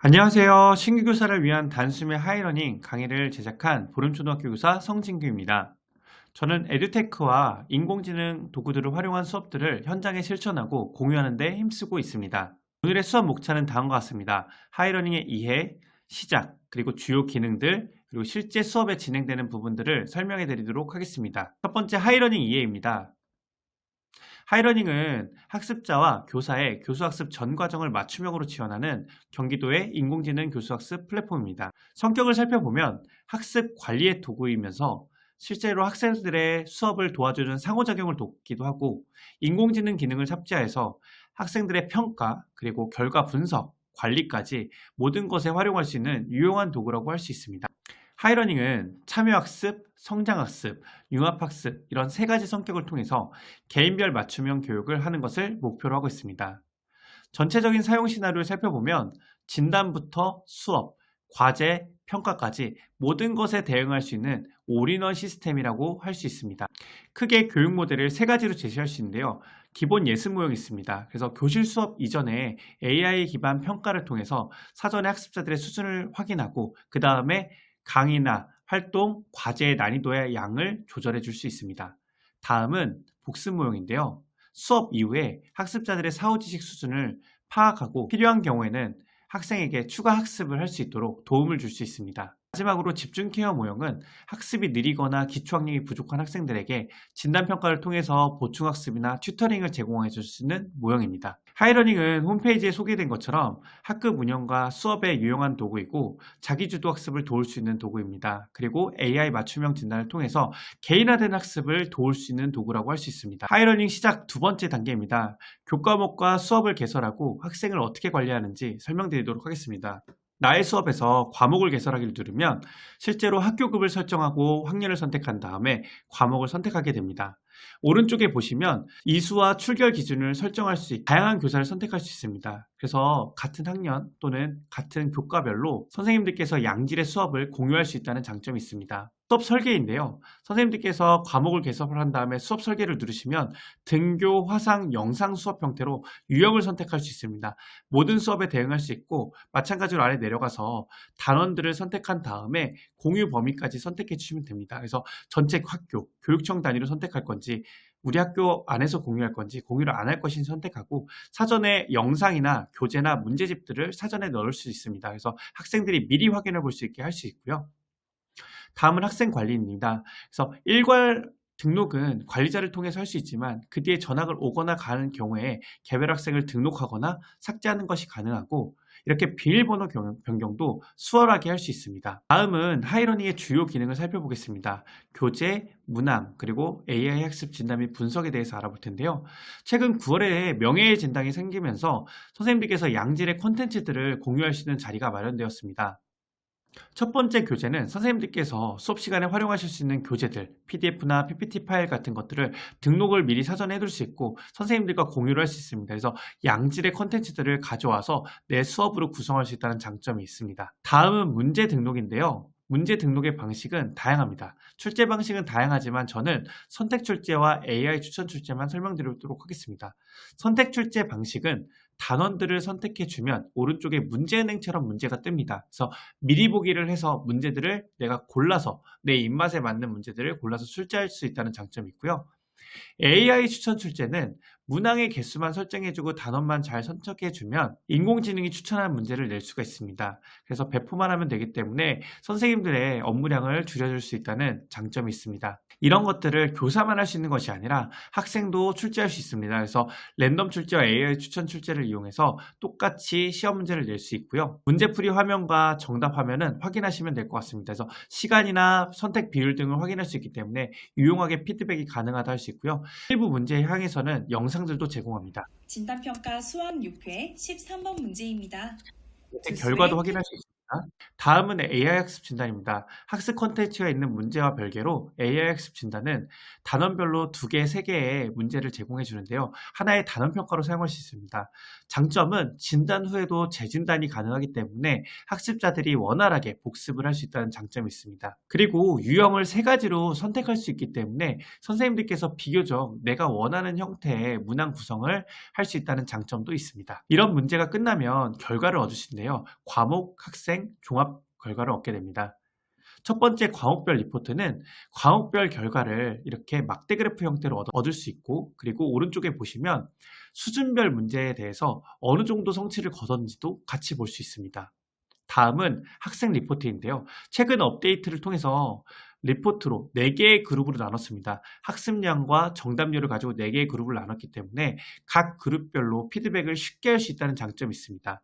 안녕하세요. 신규 교사를 위한 단숨에 하이러닝 강의를 제작한 보름초등학교 교사 성진규입니다. 저는 에듀테크와 인공지능 도구들을 활용한 수업들을 현장에 실천하고 공유하는 데 힘쓰고 있습니다. 오늘의 수업 목차는 다음과 같습니다. 하이러닝의 이해, 시작, 그리고 주요 기능들, 그리고 실제 수업에 진행되는 부분들을 설명해 드리도록 하겠습니다. 첫 번째 하이러닝 이해입니다. 하이러닝은 학습자와 교사의 교수학습 전 과정을 맞춤형으로 지원하는 경기도의 인공지능 교수학습 플랫폼입니다. 성격을 살펴보면 학습 관리의 도구이면서 실제로 학생들의 수업을 도와주는 상호작용을 돕기도 하고, 인공지능 기능을 탑재해서 학생들의 평가 그리고 결과 분석, 관리까지 모든 것에 활용할 수 있는 유용한 도구라고 할 수 있습니다. 하이러닝은 참여학습, 성장학습, 융합학습 이런 세 가지 성격을 통해서 개인별 맞춤형 교육을 하는 것을 목표로 하고 있습니다. 전체적인 사용 시나리오를 살펴보면 진단부터 수업, 과제, 평가까지 모든 것에 대응할 수 있는 올인원 시스템이라고 할 수 있습니다. 크게 교육 모델을 세 가지로 제시할 수 있는데요. 기본 예습 모형이 있습니다. 그래서 교실 수업 이전에 AI 기반 평가를 통해서 사전에 학습자들의 수준을 확인하고, 그 다음에 강의나 활동, 과제의 난이도의 양을 조절해 줄 수 있습니다. 다음은 복습 모형인데요. 수업 이후에 학습자들의 사후지식 수준을 파악하고 필요한 경우에는 학생에게 추가 학습을 할 수 있도록 도움을 줄 수 있습니다. 마지막으로 집중 케어 모형은 학습이 느리거나 기초학력이 부족한 학생들에게 진단평가를 통해서 보충학습이나 튜터링을 제공해 줄 수 있는 모형입니다. 하이러닝은 홈페이지에 소개된 것처럼 학급 운영과 수업에 유용한 도구이고, 자기주도 학습을 도울 수 있는 도구입니다. 그리고 AI 맞춤형 진단을 통해서 개인화된 학습을 도울 수 있는 도구라고 할 수 있습니다. 하이러닝 시작 두 번째 단계입니다. 교과목과 수업을 개설하고 학생을 어떻게 관리하는지 설명드리도록 하겠습니다. 나의 수업에서 과목을 개설하기를 누르면 실제로 학교급을 설정하고 학년을 선택한 다음에 과목을 선택하게 됩니다. 오른쪽에 보시면 이수와 출결 기준을 설정할 수 있고 다양한 교사를 선택할 수 있습니다. 그래서 같은 학년 또는 같은 교과별로 선생님들께서 양질의 수업을 공유할 수 있다는 장점이 있습니다. 수업 설계인데요. 선생님들께서 과목을 개설을 한 다음에 수업 설계를 누르시면 등교, 화상, 영상 수업 형태로 유형을 선택할 수 있습니다. 모든 수업에 대응할 수 있고, 마찬가지로 아래 내려가서 단원들을 선택한 다음에 공유 범위까지 선택해 주시면 됩니다. 그래서 전체 학교, 교육청 단위로 선택할 건지, 우리 학교 안에서 공유할 건지, 공유를 안 할 것인지 선택하고, 사전에 영상이나 교재나 문제집들을 사전에 넣을 수 있습니다. 그래서 학생들이 미리 확인해 볼 수 있게 할 수 있고요. 다음은 학생 관리입니다. 그래서 일괄 등록은 관리자를 통해서 할 수 있지만, 그 뒤에 전학을 오거나 가는 경우에 개별 학생을 등록하거나 삭제하는 것이 가능하고, 이렇게 비밀번호 변경도 수월하게 할 수 있습니다. 다음은 하이러닝의 주요 기능을 살펴보겠습니다. 교재, 문항, 그리고 AI 학습 진단 및 분석에 대해서 알아볼 텐데요. 최근 9월에 명예의 진단이 생기면서 선생님들께서 양질의 콘텐츠들을 공유할 수 있는 자리가 마련되었습니다. 첫 번째 교재는 선생님들께서 수업 시간에 활용하실 수 있는 교재들, PDF나 PPT 파일 같은 것들을 등록을 미리 사전에 해둘 수 있고, 선생님들과 공유를 할 수 있습니다. 그래서 양질의 컨텐츠들을 가져와서 내 수업으로 구성할 수 있다는 장점이 있습니다. 다음은 문제 등록인데요. 문제 등록의 방식은 다양합니다. 출제 방식은 다양하지만 저는 선택 출제와 AI 추천 출제만 설명드리도록 하겠습니다. 선택 출제 방식은 단원들을 선택해 주면 오른쪽에 문제은행처럼 문제가 뜹니다. 그래서 미리 보기를 해서 문제들을 내가 골라서 내 입맛에 맞는 문제들을 골라서 출제할 수 있다는 장점이 있고요. AI 추천 출제는 문항의 개수만 설정해주고 단원만 잘 선택해주면 인공지능이 추천한 문제를 낼 수가 있습니다. 그래서 배포만 하면 되기 때문에 선생님들의 업무량을 줄여줄 수 있다는 장점이 있습니다. 이런 것들을 교사만 할 수 있는 것이 아니라 학생도 출제할 수 있습니다. 그래서 랜덤 출제와 AI 추천 출제를 이용해서 똑같이 시험 문제를 낼 수 있고요. 문제풀이 화면과 정답 화면은 확인하시면 될 것 같습니다. 그래서 시간이나 선택 비율 등을 확인할 수 있기 때문에 유용하게 피드백이 가능하다 할 수 있고요. 일부 문제에 향해서는 영상들도 제공합니다. 진단평가 수학 6회 13번 문제입니다. 두 결과도 수의 확인할 수 있습니다. 다음은 AI 학습 진단입니다. 학습 콘텐츠가 있는 문제와 별개로 AI 학습 진단은 단원별로 2개, 3개의 문제를 제공해 주는데요. 하나의 단원 평가로 사용할 수 있습니다. 장점은 진단 후에도 재진단이 가능하기 때문에 학습자들이 원활하게 복습을 할 수 있다는 장점이 있습니다. 그리고 유형을 3가지로 선택할 수 있기 때문에 선생님들께서 비교적 내가 원하는 형태의 문항 구성을 할 수 있다는 장점도 있습니다. 이런 문제가 끝나면 결과를 얻으시는데요. 과목, 학생, 종합 결과를 얻게 됩니다. 첫 번째 과목별 리포트는 과목별 결과를 이렇게 막대 그래프 형태로 얻을 수 있고, 그리고 오른쪽에 보시면 수준별 문제에 대해서 어느 정도 성취를 거뒀는지도 같이 볼 수 있습니다. 다음은 학생 리포트인데요. 최근 업데이트를 통해서 리포트로 4개의 그룹으로 나눴습니다. 학습량과 정답률을 가지고 4개의 그룹을 나눴기 때문에 각 그룹별로 피드백을 쉽게 할 수 있다는 장점이 있습니다.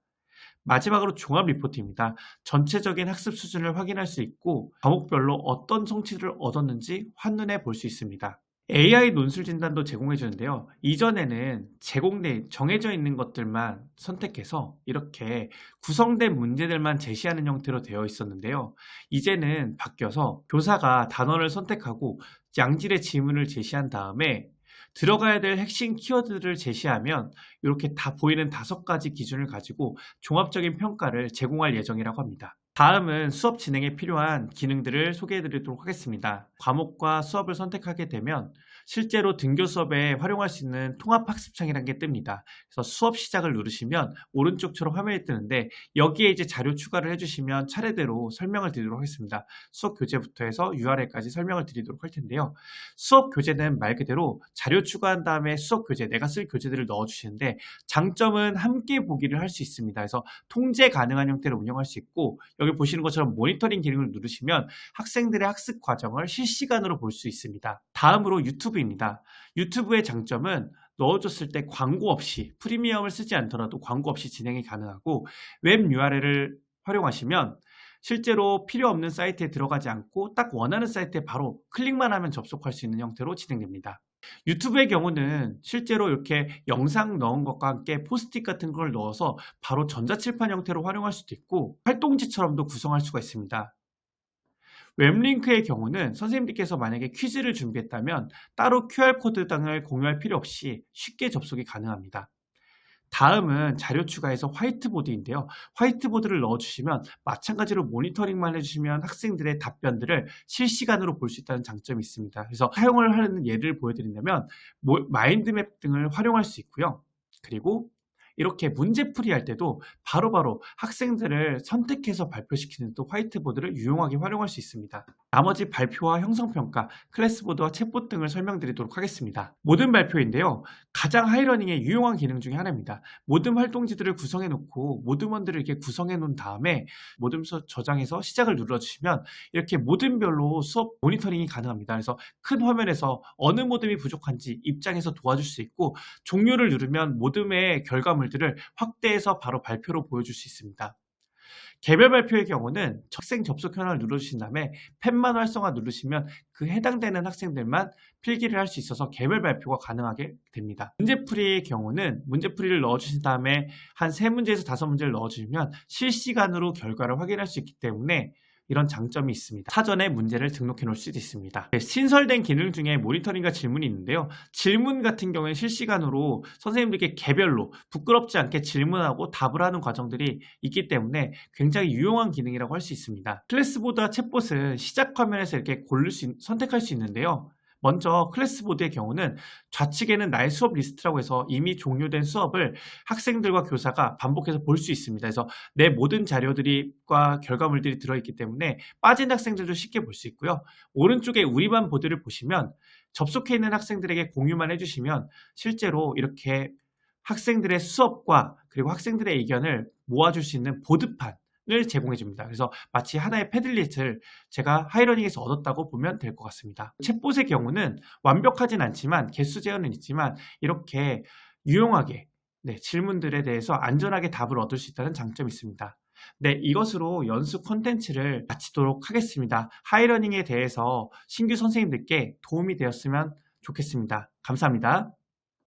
마지막으로 종합 리포트입니다. 전체적인 학습 수준을 확인할 수 있고 과목별로 어떤 성취를 얻었는지 한눈에 볼 수 있습니다. AI 논술 진단도 제공해 주는데요. 이전에는 제공된 정해져 있는 것들만 선택해서 이렇게 구성된 문제들만 제시하는 형태로 되어 있었는데요. 이제는 바뀌어서 교사가 단원을 선택하고 양질의 지문을 제시한 다음에 들어가야 될 핵심 키워드를 제시하면 이렇게 다 보이는 5가지 기준을 가지고 종합적인 평가를 제공할 예정이라고 합니다. 다음은 수업 진행에 필요한 기능들을 소개해 드리도록 하겠습니다. 과목과 수업을 선택하게 되면 실제로 등교 수업에 활용할 수 있는 통합학습창이라는 게 뜹니다. 그래서 수업 시작을 누르시면 오른쪽처럼 화면이 뜨는데 여기에 이제 자료 추가를 해주시면 차례대로 설명을 드리도록 하겠습니다. 수업 교재부터 해서 URL까지 설명을 드리도록 할 텐데요. 수업 교재는 말 그대로 자료 추가한 다음에 수업 교재, 내가 쓸 교재들을 넣어주시는데 장점은 함께 보기를 할 수 있습니다. 그래서 통제 가능한 형태로 운영할 수 있고 여기 보시는 것처럼 모니터링 기능을 누르시면 학생들의 학습 과정을 실시간으로 볼 수 있습니다. 다음으로 유튜브입니다. 유튜브의 장점은 넣어줬을 때 광고 없이 프리미엄을 쓰지 않더라도 광고 없이 진행이 가능하고 웹 URL을 활용하시면 실제로 필요 없는 사이트에 들어가지 않고 딱 원하는 사이트에 바로 클릭만 하면 접속할 수 있는 형태로 진행됩니다. 유튜브의 경우는 실제로 이렇게 영상 넣은 것과 함께 포스트잇 같은 걸 넣어서 바로 전자칠판 형태로 활용할 수도 있고 활동지처럼도 구성할 수가 있습니다. 웹링크의 경우는 선생님들께서 만약에 퀴즈를 준비했다면 따로 QR코드 등을 공유할 필요 없이 쉽게 접속이 가능합니다. 다음은 자료 추가해서 화이트보드인데요. 화이트보드를 넣어주시면 마찬가지로 모니터링만 해주시면 학생들의 답변들을 실시간으로 볼 수 있다는 장점이 있습니다. 그래서 사용을 하는 예를 보여드린다면 마인드맵 등을 활용할 수 있고요. 그리고 이렇게 문제풀이 할 때도 바로바로 학생들을 선택해서 발표시키는 또 화이트보드를 유용하게 활용할 수 있습니다. 나머지 발표와 형성평가, 클래스보드와 챗봇 등을 설명드리도록 하겠습니다. 모든 발표인데요. 가장 하이러닝의 유용한 기능 중에 하나입니다. 모든 활동지들을 구성해 놓고 모듬원들을 이렇게 구성해 놓은 다음에 모듬서 저장해서 시작을 눌러주시면 이렇게 모듬별로 수업 모니터링이 가능합니다. 그래서 큰 화면에서 어느 모듬이 부족한지 입장에서 도와줄 수 있고 종료를 누르면 모듬의 결과물들을 확대해서 바로 발표로 보여줄 수 있습니다. 개별 발표의 경우는 학생 접속 현황을 누르신 다음에 펜만 활성화 누르시면 그 해당되는 학생들만 필기를 할 수 있어서 개별 발표가 가능하게 됩니다. 문제풀이의 경우는 문제풀이를 넣어주신 다음에 한 3문제에서 5문제를 넣어주시면 실시간으로 결과를 확인할 수 있기 때문에 이런 장점이 있습니다. 사전에 문제를 등록해 놓을 수도 있습니다. 신설된 기능 중에 모니터링과 질문이 있는데요. 질문 같은 경우에 실시간으로 선생님들께 개별로 부끄럽지 않게 질문하고 답을 하는 과정들이 있기 때문에 굉장히 유용한 기능이라고 할 수 있습니다. 클래스보드와 챗봇은 시작 화면에서 이렇게 선택할 수 있는데요. 먼저 클래스보드의 경우는 좌측에는 나의 수업 리스트라고 해서 이미 종료된 수업을 학생들과 교사가 반복해서 볼 수 있습니다. 그래서 내 모든 자료들과 결과물들이 들어있기 때문에 빠진 학생들도 쉽게 볼 수 있고요. 오른쪽에 우리반 보드를 보시면 접속해 있는 학생들에게 공유만 해주시면 실제로 이렇게 학생들의 수업과 그리고 학생들의 의견을 모아줄 수 있는 보드판 을 제공해 줍니다. 그래서 마치 하나의 패들릿을 제가 하이러닝에서 얻었다고 보면 될 것 같습니다. 챗봇의 경우는 완벽하진 않지만 개수 제한은 있지만 이렇게 유용하게 질문들에 대해서 안전하게 답을 얻을 수 있다는 장점이 있습니다. 이것으로 연수 콘텐츠를 마치도록 하겠습니다. 하이러닝에 대해서 신규 선생님들께 도움이 되었으면 좋겠습니다. 감사합니다.